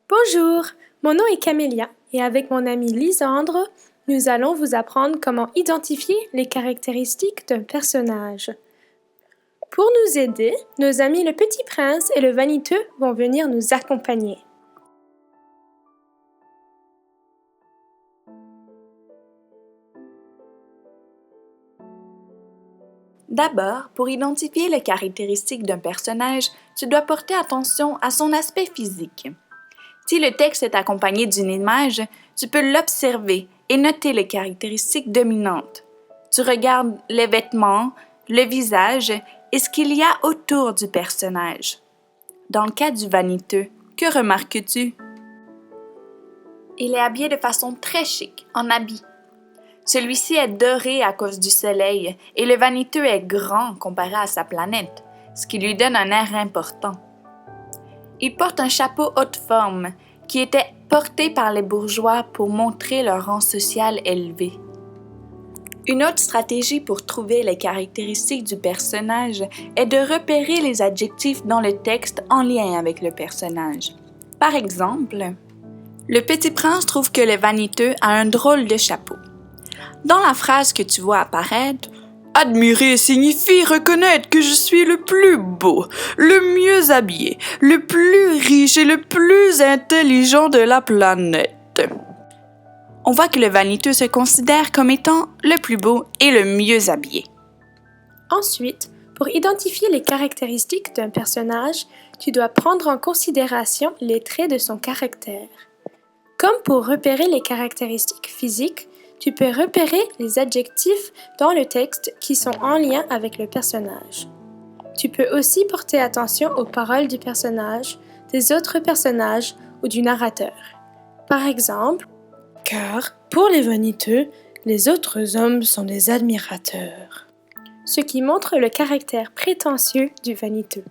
Bonjour, mon nom est Camélia et avec mon amie Lisandre, nous allons vous apprendre comment identifier les caractéristiques d'un personnage. Pour nous aider, nos amis le Petit Prince et le Vaniteux vont venir nous accompagner. D'abord, pour identifier les caractéristiques d'un personnage, tu dois porter attention à son aspect physique. Si le texte est accompagné d'une image, tu peux l'observer et noter les caractéristiques dominantes. Tu regardes les vêtements, le visage et ce qu'il y a autour du personnage. Dans le cas du vaniteux, que remarques-tu? Il est habillé de façon très chic, en habit. Celui-ci est doré à cause du soleil et le vaniteux est grand comparé à sa planète, ce qui lui donne un air important. Il porte un chapeau haute forme qui était porté par les bourgeois pour montrer leur rang social élevé. Une autre stratégie pour trouver les caractéristiques du personnage est de repérer les adjectifs dans le texte en lien avec le personnage. Par exemple, le Petit Prince trouve que le vaniteux a un drôle de chapeau. Dans la phrase que tu vois apparaître, « Admirer signifie reconnaître que je suis le plus beau, le mieux habillé, le plus riche et le plus intelligent de la planète. » On voit que le vaniteux se considère comme étant le plus beau et le mieux habillé. Ensuite, pour identifier les caractéristiques d'un personnage, tu dois prendre en considération les traits de son caractère. Comme pour repérer les caractéristiques physiques, tu peux repérer les adjectifs dans le texte qui sont en lien avec le personnage. Tu peux aussi porter attention aux paroles du personnage, des autres personnages ou du narrateur. Par exemple, « Car, pour les vaniteux, les autres hommes sont des admirateurs », ce qui montre le caractère prétentieux du vaniteux.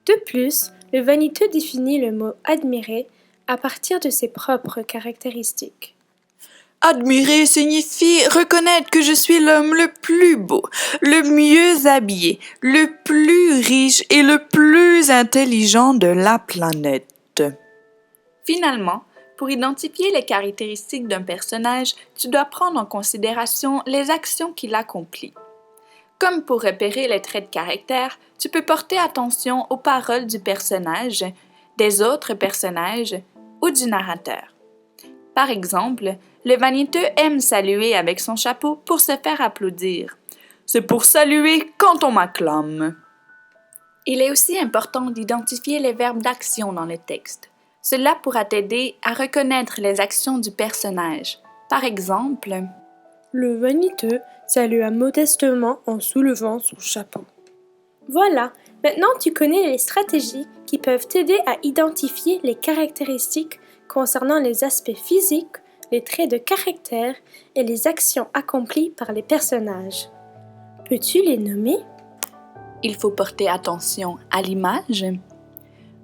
De plus, le vaniteux définit le mot « admirer » à partir de ses propres caractéristiques. Admirer signifie reconnaître que je suis l'homme le plus beau, le mieux habillé, le plus riche et le plus intelligent de la planète. Finalement, pour identifier les caractéristiques d'un personnage, tu dois prendre en considération les actions qu'il accomplit. Comme pour repérer les traits de caractère, tu peux porter attention aux paroles du personnage, des autres personnages ou du narrateur. Par exemple, le vaniteux aime saluer avec son chapeau pour se faire applaudir. C'est pour saluer quand on m'acclame. Il est aussi important d'identifier les verbes d'action dans le texte. Cela pourra t'aider à reconnaître les actions du personnage. Par exemple, le vaniteux salua modestement en soulevant son chapeau. Voilà, maintenant tu connais les stratégies qui peuvent t'aider à identifier les caractéristiques concernant les aspects physiques, les traits de caractère et les actions accomplies par les personnages. Peux-tu les nommer? Il faut porter attention à l'image,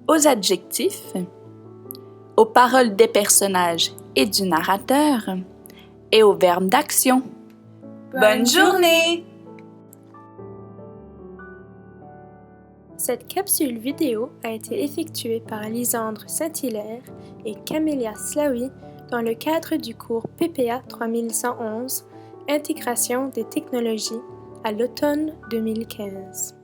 aux adjectifs, aux paroles des personnages et du narrateur et aux verbes d'action. Bonne journée! Cette capsule vidéo a été effectuée par Lisandre Saint-Hilaire et Camélia Slaoui dans le cadre du cours PPA 3111 Intégration des technologies à l'automne 2015.